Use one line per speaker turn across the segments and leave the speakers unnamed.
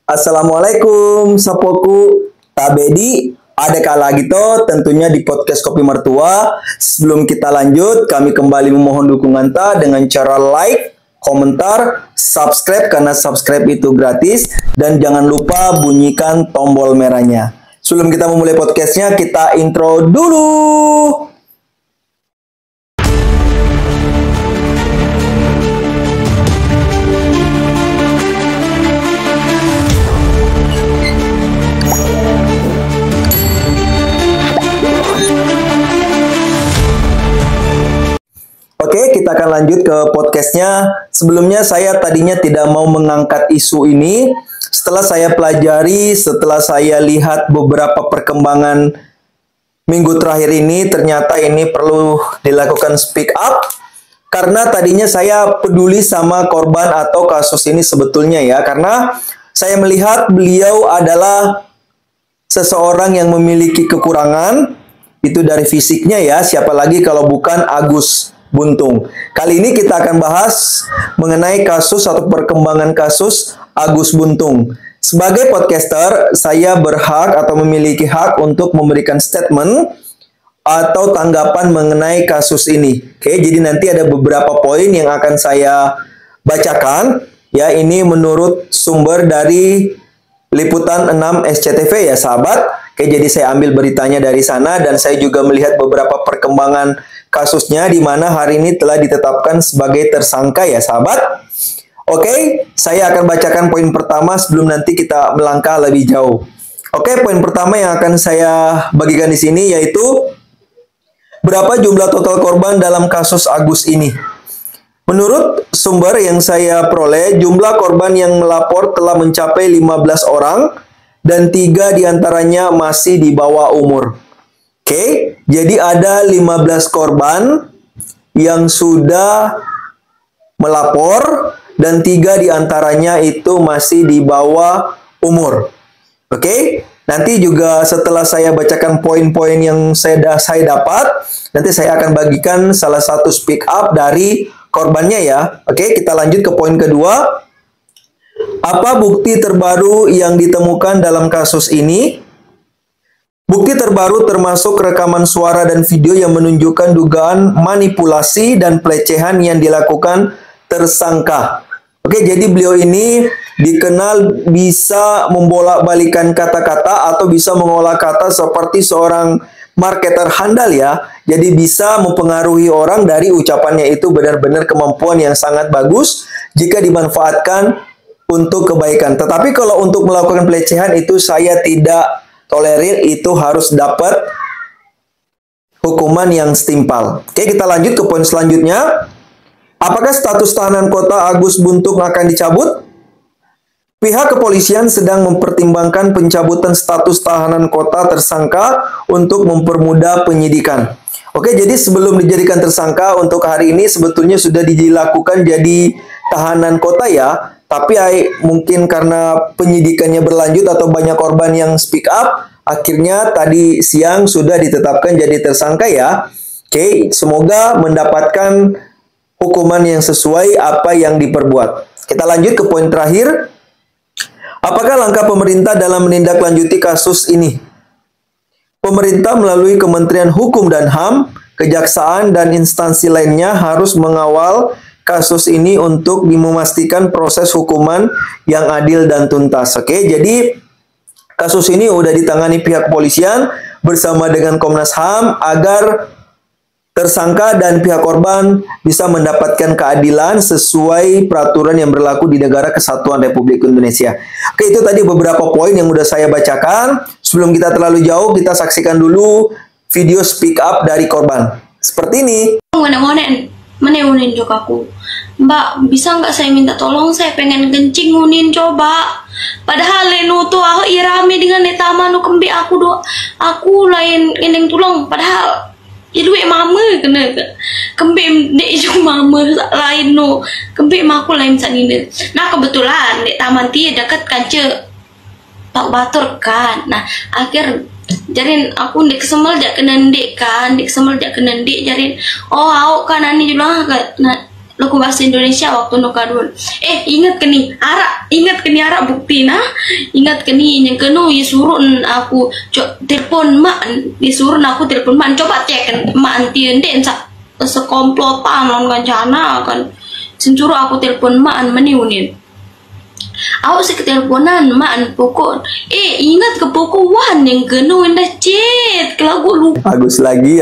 Assalamualaikum, sapoku tabedi. Ada kala gitu tentunya di podcast Kopi Mertua. Sebelum kita lanjut, kami kembali memohon dukungan ta dengan cara like, komentar, subscribe karena subscribe itu gratis dan jangan lupa bunyikan tombol merahnya. Sebelum kita memulai podcastnya, kita intro dulu. Oke, kita akan lanjut ke podcastnya. Sebelumnya saya tadinya tidak mau mengangkat isu ini. Setelah saya pelajari, setelah saya lihat beberapa perkembangan minggu terakhir ini, ternyata ini perlu dilakukan speak up. Karena tadinya saya peduli sama korban atau kasus ini sebetulnya ya. Karena saya melihat beliau adalah seseorang yang memiliki kekurangan. Itu dari fisiknya ya, siapa lagi kalau bukan Agus Buntung. Kali ini kita akan bahas mengenai kasus atau perkembangan kasus Agus Buntung. Sebagai podcaster, saya berhak atau memiliki hak untuk memberikan statement atau tanggapan mengenai kasus ini. Oke, jadi nanti ada beberapa poin yang akan saya bacakan. Ya, ini menurut sumber dari Liputan 6 SCTV ya, sahabat. Oke, jadi saya ambil beritanya dari sana dan saya juga melihat beberapa perkembangan kasusnya di mana hari ini telah ditetapkan sebagai tersangka ya, sahabat. Oke, saya akan bacakan poin pertama sebelum nanti kita melangkah lebih jauh. Oke, poin pertama yang akan saya bagikan di sini yaitu berapa jumlah total korban dalam kasus Agus ini. Menurut sumber yang saya peroleh, jumlah korban yang melapor telah mencapai 15 orang dan 3 diantaranya masih di bawah umur. Oke, jadi ada 15 korban yang sudah melapor dan 3 diantaranya itu masih di bawah umur. Oke, nanti juga setelah saya bacakan poin-poin yang saya dapat, nanti saya akan bagikan salah satu speak up dari korbannya ya. Oke, kita lanjut ke poin kedua. Apa bukti terbaru yang ditemukan dalam kasus ini? Bukti terbaru termasuk rekaman suara dan video yang menunjukkan dugaan manipulasi dan pelecehan yang dilakukan tersangka. Oke, jadi beliau ini dikenal bisa membolak-balikan kata-kata atau bisa mengolah kata seperti seorang marketer handal ya. Jadi bisa mempengaruhi orang dari ucapannya itu benar-benar kemampuan yang sangat bagus jika dimanfaatkan untuk kebaikan. Tetapi kalau untuk melakukan pelecehan itu saya tidak tolerir, itu harus dapat hukuman yang setimpal. Oke, kita lanjut ke poin selanjutnya. Apakah status tahanan kota Agus Buntung akan dicabut? Pihak kepolisian sedang mempertimbangkan pencabutan status tahanan kota tersangka untuk mempermudah penyidikan. Oke, jadi sebelum dijadikan tersangka untuk hari ini sebetulnya sudah dilakukan jadi tahanan kota ya. Tapi mungkin karena penyidikannya berlanjut atau banyak korban yang speak up, akhirnya tadi siang sudah ditetapkan jadi tersangka ya. Oke, semoga mendapatkan hukuman yang sesuai apa yang diperbuat. Kita lanjut ke poin terakhir. Apakah langkah pemerintah dalam menindaklanjuti kasus ini? Pemerintah melalui Kementerian Hukum dan HAM, Kejaksaan, dan instansi lainnya harus mengawal kasus ini untuk memastikan proses hukuman yang adil dan tuntas. Oke, jadi kasus ini sudah ditangani pihak kepolisian bersama dengan Komnas HAM agar tersangka dan pihak korban bisa mendapatkan keadilan sesuai peraturan yang berlaku di Negara Kesatuan Republik Indonesia. Oke, itu tadi beberapa poin yang sudah saya bacakan. Sebelum kita terlalu jauh, kita saksikan dulu video speak up dari korban. Seperti ini.
Menemuin juga aku, Mbak, bisa nggak saya minta tolong, saya pengen kencing ngunin coba. Padahal lenu tuh aku irame dengan netama nu kembe aku aku lain indeng tulong. Padahal ya duit mama kena kembe dek ju mama lain nu kembe maku lain sanine. Nah kebetulan dek taman ti dekat kanca Pak Batur kan. Nah akhir jarin aku ndek semel jak kena ndek kan, ndek semel jak kena ndek jarin. Oh, aku kan ani juga nah lagu bahasa Indonesia waktu nu kadun. Ingat ke nih ara bukti nah. Ingat ke nih yang kenu ya suruh aku telepon mak, disuruh aku telepon mak, coba cek mak antien den sekomplotan lawan kancana kan. Sencuru aku telepon mak meniunin. Aku sih keteleponan mak pokok. Ingat ke pokok yang kenu indah chat kalau gue lupa.
Agus lagi.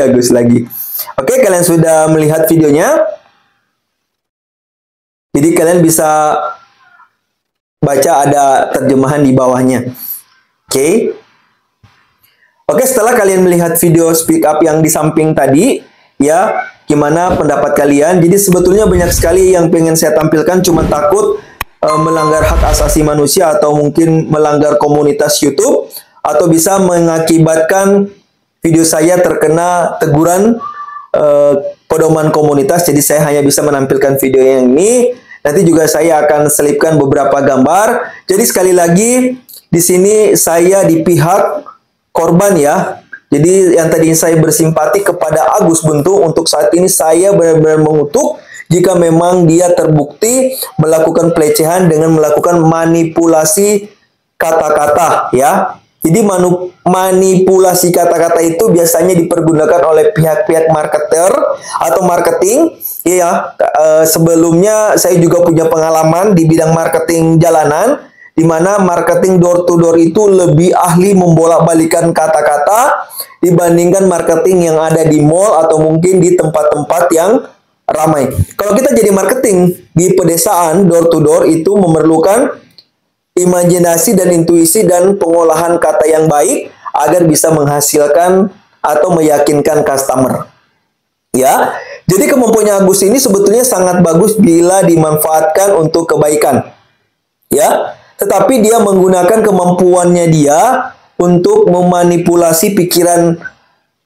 Oke, kalian sudah melihat videonya? Jadi kalian bisa baca ada terjemahan di bawahnya. Oke, setelah kalian melihat video speak up yang di samping tadi, ya, gimana pendapat kalian? Jadi sebetulnya banyak sekali yang pengen saya tampilkan, cuma takut melanggar hak asasi manusia atau mungkin melanggar komunitas YouTube, atau bisa mengakibatkan video saya terkena teguran pedoman komunitas. Jadi saya hanya bisa menampilkan video yang ini. Nanti juga saya akan selipkan beberapa gambar. Jadi sekali lagi di sini saya di pihak korban ya. Jadi yang tadi saya bersimpati kepada Agus Buntung, untuk saat ini saya benar-benar mengutuk jika memang dia terbukti melakukan pelecehan dengan melakukan manipulasi kata-kata ya. Jadi manipulasi kata-kata itu biasanya dipergunakan oleh pihak-pihak marketer atau marketing. Iya, sebelumnya saya juga punya pengalaman di bidang marketing jalanan, di mana marketing door to door itu lebih ahli membolak-balikan kata-kata dibandingkan marketing yang ada di mall atau mungkin di tempat-tempat yang ramai. Kalau kita jadi marketing di pedesaan door to door itu memerlukan imajinasi dan intuisi dan pengolahan kata yang baik agar bisa menghasilkan atau meyakinkan customer. Ya, jadi kemampuannya Agus ini sebetulnya sangat bagus bila dimanfaatkan untuk kebaikan. Ya, tetapi dia menggunakan kemampuannya dia untuk memanipulasi pikiran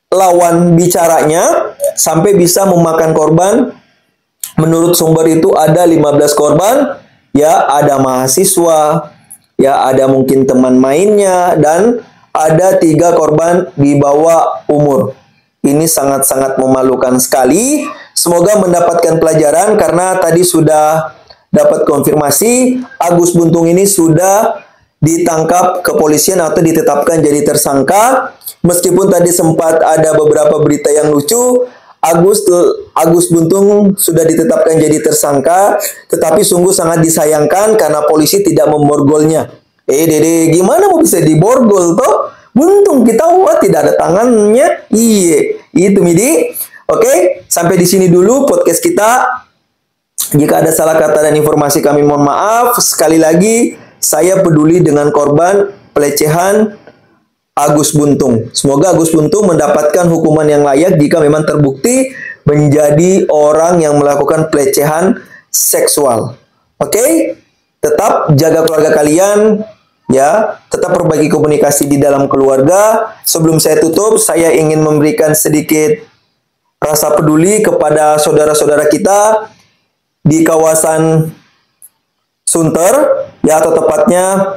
lawan bicaranya sampai bisa memakan korban. Menurut sumber itu ada 15 korban, ya, ada mahasiswa, ya, ada mungkin teman mainnya, dan ada 3 korban di bawah umur. Ini sangat-sangat memalukan sekali. Semoga mendapatkan pelajaran, karena tadi sudah dapat konfirmasi Agus Buntung ini sudah ditangkap kepolisian atau ditetapkan jadi tersangka. Meskipun tadi sempat ada beberapa berita yang lucu, Agus Buntung sudah ditetapkan jadi tersangka, tetapi sungguh sangat disayangkan karena polisi tidak memborgolnya. Dede, gimana mau bisa diborgol toh? Buntung kita tidak ada tangannya. Iya, itu Midi. Oke, sampai di sini dulu podcast kita. Jika ada salah kata dan informasi kami mohon maaf. Sekali lagi, saya peduli dengan korban pelecehan Agus Buntung. Semoga Agus Buntung mendapatkan hukuman yang layak jika memang terbukti menjadi orang yang melakukan pelecehan seksual. Oke? Tetap jaga keluarga kalian, ya. Tetap perbaiki komunikasi di dalam keluarga. Sebelum saya tutup, saya ingin memberikan sedikit rasa peduli kepada saudara-saudara kita di kawasan Sunter, ya, atau tepatnya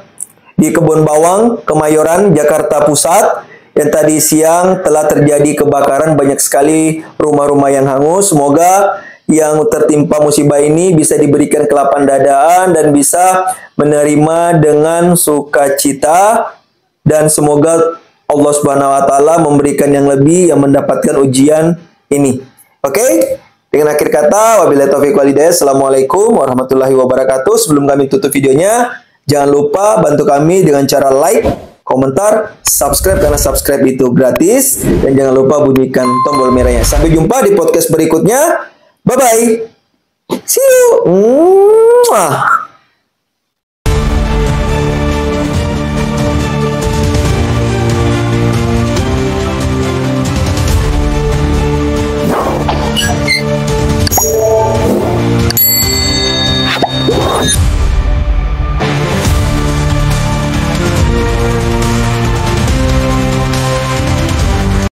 di Kebon Bawang, Kemayoran, Jakarta Pusat, yang tadi siang telah terjadi kebakaran, banyak sekali rumah-rumah yang hangus. Semoga yang tertimpa musibah ini bisa diberikan kelapan dadaan dan bisa menerima dengan sukacita, dan semoga Allah Subhanahu wa taala memberikan yang lebih, yang mendapatkan ujian ini. Oke? Dengan akhir kata, wabillahi taufiq wal hidayah. Assalamualaikum warahmatullahi wabarakatuh. Sebelum kami tutup videonya, jangan lupa bantu kami dengan cara like, komentar, subscribe, karena subscribe itu gratis, dan jangan lupa bunyikan tombol merahnya. Sampai jumpa di podcast berikutnya. Bye-bye. See you. Mwah.